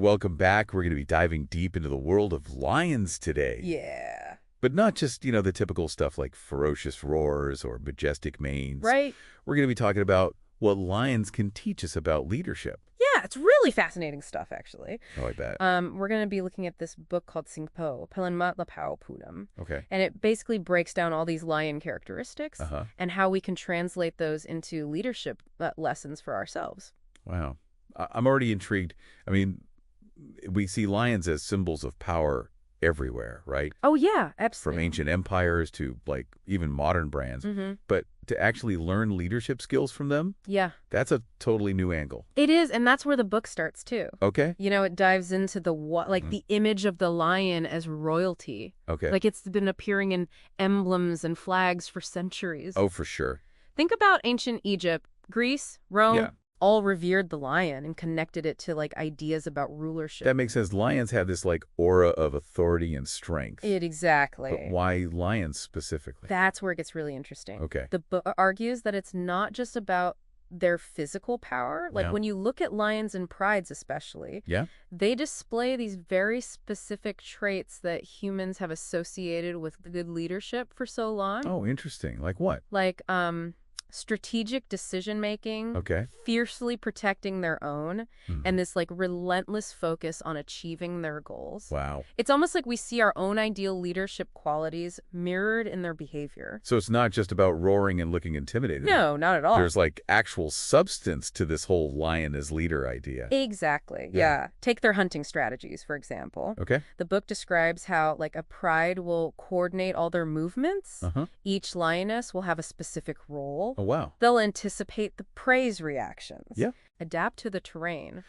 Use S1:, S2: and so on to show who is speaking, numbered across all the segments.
S1: Welcome back. We're going to be diving deep into the world of lions today.
S2: Yeah.
S1: But not just, the typical stuff like ferocious roars or majestic manes.
S2: Right?
S1: We're going to be talking about what lions can teach us about leadership.
S2: Yeah, it's really fascinating stuff, actually.
S1: Oh, I bet.
S2: We're going to be looking at this book called Singpo, Pelanmatlapao Punam.
S1: Okay.
S2: And it basically breaks down all these lion characteristics
S1: Uh-huh.
S2: and how we can translate those into leadership lessons for ourselves.
S1: Wow. I'm already intrigued. I mean, we see lions as symbols of power everywhere, right?
S2: Oh, yeah,
S1: From
S2: absolutely.
S1: ancient empires to, even modern brands. But to actually learn leadership skills from them,
S2: Yeah,
S1: that's a totally new angle.
S2: it is. And that's where the book starts, too.
S1: Okay?
S2: It dives into
S1: Mhm.
S2: the image of the lion as royalty.
S1: Okay.
S2: Like it's been appearing in emblems and flags for centuries.
S1: Oh, for sure.
S2: Think about ancient Egypt, Greece, Rome,
S1: Yeah.
S2: all revered the lion and connected it to ideas about rulership.
S1: That makes sense. Lions have this aura of authority and strength. But
S2: Exactly.
S1: why lions specifically?
S2: That's where it gets really interesting.
S1: Okay.
S2: The book argues that it's not just about their physical power. Like
S1: Yeah.
S2: when you look at lions and prides especially,
S1: Yeah?
S2: they display these very specific traits that humans have associated with good leadership for so long.
S1: Oh, interesting. Like what?
S2: Like strategic decision making,
S1: Okay.
S2: fiercely protecting their own,
S1: Mhm.
S2: and this relentless focus on achieving their goals.
S1: Wow.
S2: It's almost like we see our own ideal leadership qualities mirrored in their behavior.
S1: So it's not just about roaring and looking intimidating.
S2: No, not at all.
S1: There's actual substance to this whole lion as leader idea.
S2: Exactly.
S1: Yeah.
S2: Yeah. Take their hunting strategies, for example.
S1: Okay.
S2: The book describes how a pride will coordinate all their movements.
S1: Uh-huh.
S2: Each lioness will have a specific role.
S1: Oh, wow.
S2: They'll anticipate the prey's reactions.
S1: Yeah.
S2: Adapt to the terrain.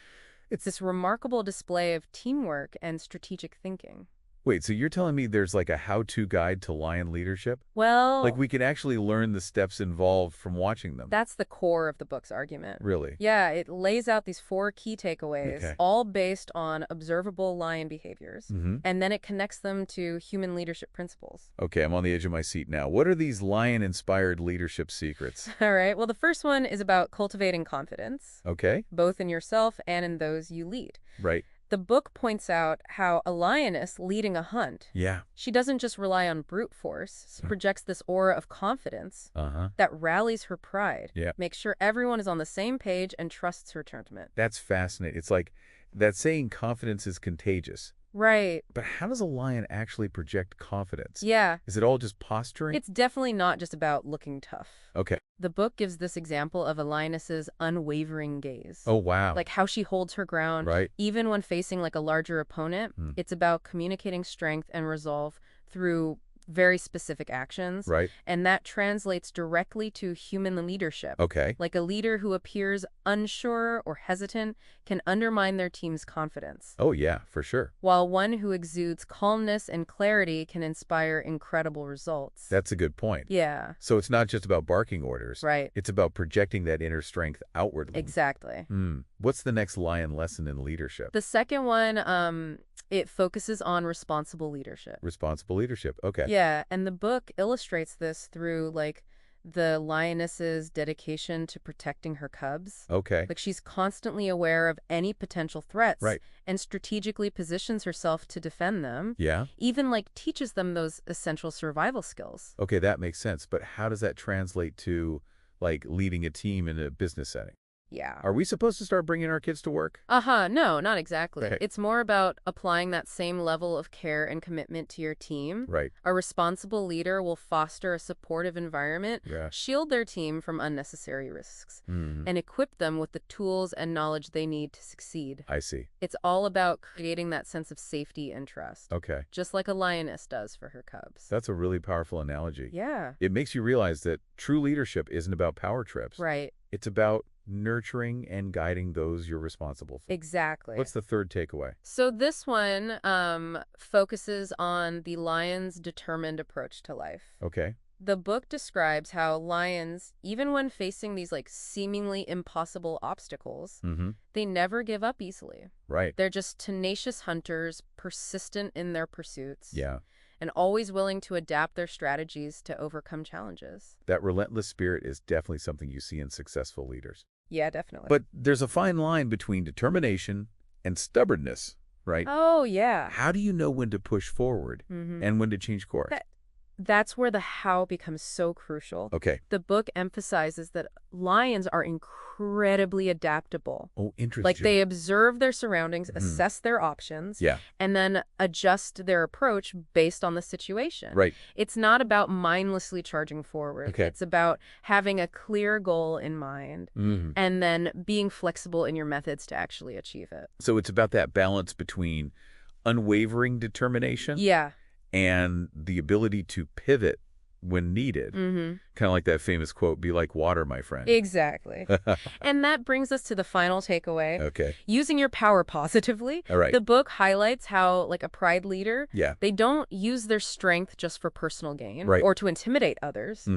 S2: It's this remarkable display of teamwork and strategic thinking.
S1: Wait, so you're telling me there's a how-to guide to lion leadership?
S2: Well,
S1: We can actually learn the steps involved from watching them.
S2: that's the core of the book's argument.
S1: Really?
S2: Yeah, it lays out these 4 key takeaways,
S1: Okay.
S2: all based on observable lion behaviors.
S1: Mm-hmm.
S2: And then it connects them to human leadership principles.
S1: Okay, I'm on the edge of my seat now. What are these lion-inspired leadership secrets?
S2: All right, well, the first one is about cultivating confidence,
S1: Okay,
S2: both in yourself and in those you lead.
S1: right.
S2: The book points out how a lioness leading a hunt,
S1: Yeah.
S2: she doesn't just rely on brute force. She projects this aura of confidence
S1: Uh-huh.
S2: that rallies her pride,
S1: Yeah.
S2: makes sure everyone is on the same page and trusts her judgment.
S1: That's fascinating. It's like that saying confidence is contagious.
S2: Right.
S1: But how does a lion actually project confidence?
S2: Yeah.
S1: Is it all just posturing?
S2: It's definitely not just about looking tough.
S1: Okay.
S2: The book gives this example of a lioness's unwavering gaze.
S1: Oh, wow.
S2: Like how she holds her ground,
S1: Right.
S2: even when facing a larger opponent. It's about communicating strength and resolve through very specific actions.
S1: Right.
S2: And that translates directly to human leadership.
S1: Okay.
S2: Like a leader who appears unsure or hesitant can undermine their team's confidence,
S1: Oh, yeah, for sure.
S2: while one who exudes calmness and clarity can inspire incredible results.
S1: That's a good point.
S2: Yeah,
S1: So it's not just about barking orders.
S2: right.
S1: It's about projecting that inner strength outwardly.
S2: Exactly.
S1: What's the next lion lesson in leadership?
S2: The second one, it focuses on responsible leadership.
S1: Responsible leadership. Okay.
S2: Yeah, and the book illustrates this through the lioness's dedication to protecting her cubs.
S1: Okay.
S2: She's constantly aware of any potential threats
S1: Right.
S2: and strategically positions herself to defend them.
S1: Yeah.
S2: Even teaches them those essential survival skills.
S1: Okay, that makes sense. But how does that translate to leading a team in a business setting?
S2: Yeah.
S1: Are we supposed to start bringing our kids to work?
S2: No, not exactly.
S1: Right.
S2: It's more about applying that same level of care and commitment to your team.
S1: Right.
S2: A responsible leader will foster a supportive environment,
S1: Yeah.
S2: shield their team from unnecessary risks, and equip them with the tools and knowledge they need to succeed.
S1: I see.
S2: It's all about creating that sense of safety and trust,
S1: Okay.
S2: just like a lioness does for her cubs.
S1: That's a really powerful analogy.
S2: Yeah,
S1: It makes you realize that true leadership isn't about power trips.
S2: right.
S1: It's about nurturing and guiding those you're responsible for.
S2: Exactly.
S1: What's the third takeaway?
S2: So this one focuses on the lion's determined approach to life.
S1: Okay.
S2: The book describes how lions, even when facing these seemingly impossible obstacles,
S1: Mm-hmm.
S2: they never give up easily.
S1: Right.
S2: They're just tenacious hunters, persistent in their pursuits,
S1: Yeah.
S2: and always willing to adapt their strategies to overcome challenges.
S1: That relentless spirit is definitely something you see in successful leaders.
S2: Yeah, definitely.
S1: But there's a fine line between determination and stubbornness, right?
S2: Oh, yeah.
S1: How do you know when to push forward and when to change course?
S2: That's where the how becomes so crucial.
S1: Okay.
S2: The book emphasizes that lions are incredibly adaptable.
S1: Oh, interesting.
S2: Like they observe their surroundings, assess their options,
S1: Yeah.
S2: and then adjust their approach based on the situation.
S1: Right.
S2: It's not about mindlessly charging forward.
S1: Okay.
S2: It's about having a clear goal in mind and then being flexible in your methods to actually achieve it.
S1: So it's about that balance between unwavering determination
S2: Yeah.
S1: and the ability to pivot when needed. Kind of like that famous quote, be like water, my friend.
S2: Exactly. And that brings us to the final takeaway.
S1: Okay.
S2: Using your power positively.
S1: All right.
S2: The book highlights how, like a pride leader,
S1: Yeah.
S2: they don't use their strength just for personal gain
S1: Right.
S2: or to intimidate others.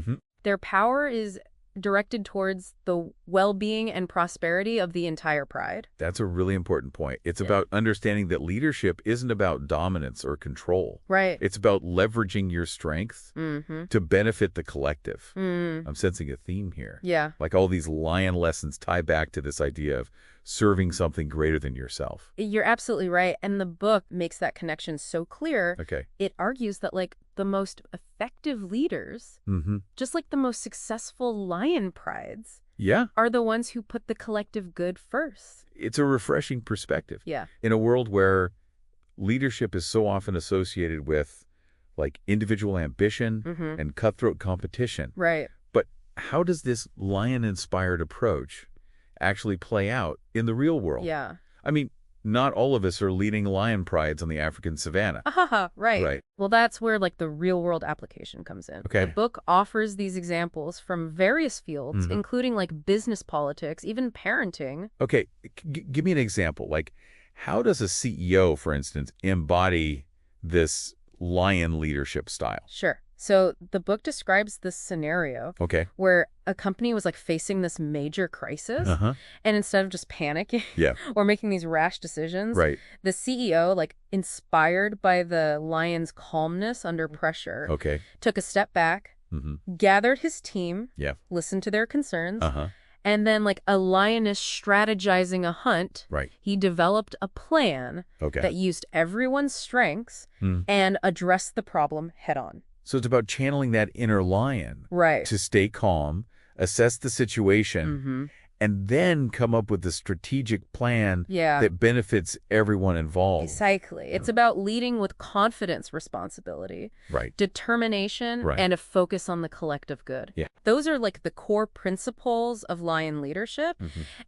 S2: Their power is directed towards the well-being and prosperity of the entire pride.
S1: That's a really important point. It's about understanding that leadership isn't about dominance or control.
S2: Right.
S1: It's about leveraging your strength to benefit the collective. I'm sensing a theme here.
S2: Yeah.
S1: Like all these lion lessons tie back to this idea of serving something greater than yourself.
S2: You're absolutely right. And the book makes that connection so clear.
S1: Okay.
S2: It argues that, like, the most effective leaders, just like the most successful lion prides,
S1: Yeah.
S2: are the ones who put the collective good first.
S1: It's a refreshing perspective.
S2: Yeah.
S1: In a world where leadership is so often associated with like individual ambition and cutthroat competition.
S2: Right.
S1: But how does this lion-inspired approach actually play out in the real world?
S2: Yeah.
S1: I mean, not all of us are leading lion prides on the African savannah.
S2: Right.
S1: Right.
S2: Well, that's where, like, the real-world application comes in.
S1: Okay.
S2: The book offers these examples from various fields, including, like, business politics, even parenting.
S1: Okay, give me an example. Like, how does a CEO, for instance, embody this lion leadership style?
S2: Sure. So the book describes this scenario
S1: Okay.
S2: where a company was, like, facing this major crisis, and instead of just panicking
S1: Yeah.
S2: or making these rash decisions,
S1: Right.
S2: the CEO, like, inspired by the lion's calmness under pressure,
S1: Okay.
S2: took a step back, gathered his team,
S1: Yeah.
S2: listened to their concerns,
S1: Uh-huh.
S2: and then, like a lioness strategizing a hunt,
S1: Right.
S2: he developed a plan
S1: Okay.
S2: that used everyone's strengths and addressed the problem head on.
S1: So it's about channeling that inner lion
S2: Right.
S1: to stay calm, assess the situation, and then come up with a strategic plan
S2: Yeah.
S1: that benefits everyone involved.
S2: Exactly. It's about leading with confidence, responsibility,
S1: Right.
S2: determination,
S1: Right.
S2: and a focus on the collective good.
S1: Yeah.
S2: Those are, like, the core principles of lion leadership,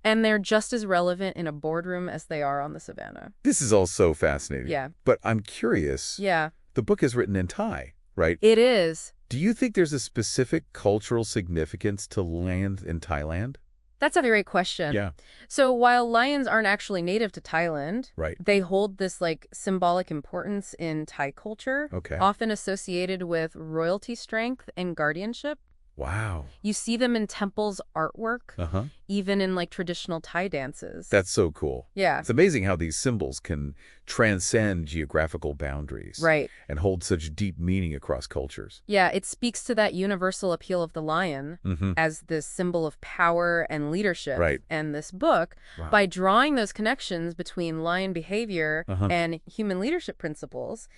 S2: and they're just as relevant in a boardroom as they are on the savannah.
S1: This is all so fascinating.
S2: Yeah.
S1: But I'm curious.
S2: Yeah.
S1: The book is written in Thai, right?
S2: It is.
S1: Do you think there's a specific cultural significance to land in Thailand?
S2: That's a great question.
S1: Yeah.
S2: So while lions aren't actually native to Thailand,
S1: Right.
S2: they hold this, like, symbolic importance in Thai culture,
S1: Okay.
S2: often associated with royalty strength and guardianship.
S1: Wow.
S2: You see them in temples' artwork,
S1: Uh-huh.
S2: even in, like, traditional Thai dances.
S1: That's so cool.
S2: Yeah.
S1: It's amazing how these symbols can transcend geographical boundaries.
S2: Right.
S1: And hold such deep meaning across cultures.
S2: Yeah, it speaks to that universal appeal of the lion as this symbol of power and leadership.
S1: Right.
S2: And this book,
S1: Wow.
S2: by drawing those connections between lion behavior and human leadership principles,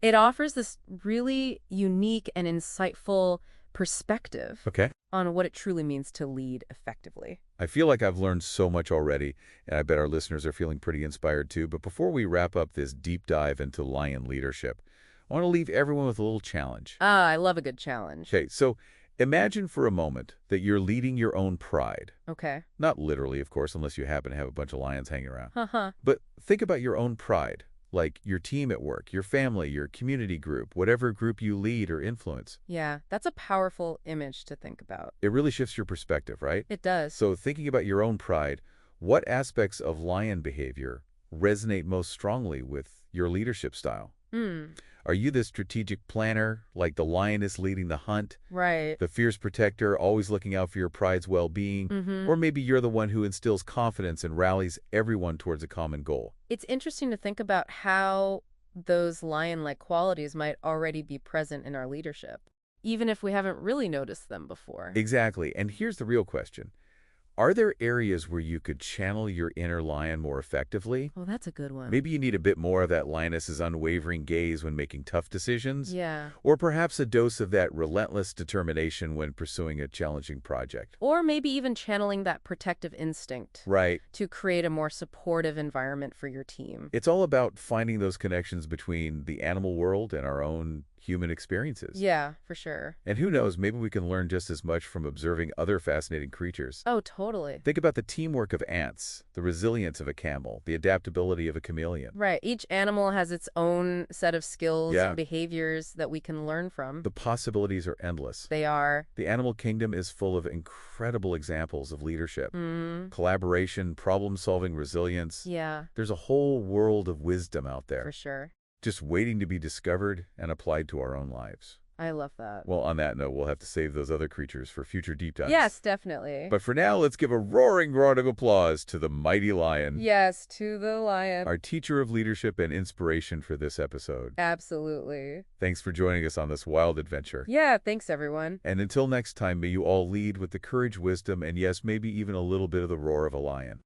S2: it offers this really unique and insightful perspective
S1: Okay.
S2: on what it truly means to lead effectively.
S1: I feel like I've learned so much already, and I bet our listeners are feeling pretty inspired too. But before we wrap up this deep dive into lion leadership, I want to leave everyone with a little challenge.
S2: I love a good challenge.
S1: Okay, so imagine for a moment that you're leading your own pride.
S2: Okay.
S1: Not literally, of course, unless you happen to have a bunch of lions hanging around.
S2: Uh-huh.
S1: But think about your own pride, like your team at work, your family, your community group, whatever group you lead or influence.
S2: Yeah, that's a powerful image to think about.
S1: It really shifts your perspective, right?
S2: It does.
S1: So thinking about your own pride, what aspects of lion behavior resonate most strongly with your leadership style? Are you the strategic planner, like the lioness leading the hunt?
S2: Right.
S1: The fierce protector, always looking out for your pride's well-being? Or maybe you're the one who instills confidence and rallies everyone towards a common goal?
S2: It's interesting to think about how those lion-like qualities might already be present in our leadership, even if we haven't really noticed them before.
S1: Exactly. And here's the real question. Are there areas where you could channel your inner lion more effectively?
S2: Oh, that's a good one.
S1: Maybe you need a bit more of that lioness's unwavering gaze when making tough decisions,
S2: Yeah.
S1: or perhaps a dose of that relentless determination when pursuing a challenging project.
S2: Or maybe even channeling that protective instinct
S1: Right.
S2: to create a more supportive environment for your team.
S1: It's all about finding those connections between the animal world and our own human experiences.
S2: Yeah, for sure.
S1: And who knows, maybe we can learn just as much from observing other fascinating creatures.
S2: Oh, totally.
S1: Think about the teamwork of ants, the resilience of a camel, the adaptability of a chameleon.
S2: Right. Each animal has its own set of skills
S1: Yeah.
S2: and behaviors that we can learn from.
S1: The possibilities are endless.
S2: They are.
S1: The animal kingdom is full of incredible examples of leadership,
S2: Mm,
S1: collaboration, problem-solving, resilience.
S2: yeah,
S1: There's a whole world of wisdom out
S2: for
S1: there,
S2: sure.
S1: just waiting to be discovered and applied to our own lives.
S2: I love that.
S1: Well, on that note, we'll have to save those other creatures for future deep dives.
S2: Yes, definitely.
S1: But for now, let's give a roaring round of applause to the mighty lion,
S2: Yes, to the lion.
S1: our teacher of leadership and inspiration for this episode.
S2: Absolutely.
S1: Thanks for joining us on this wild adventure.
S2: Yeah, thanks, everyone.
S1: And until next time, may you all lead with the courage, wisdom, and yes, maybe even a little bit of the roar of a lion.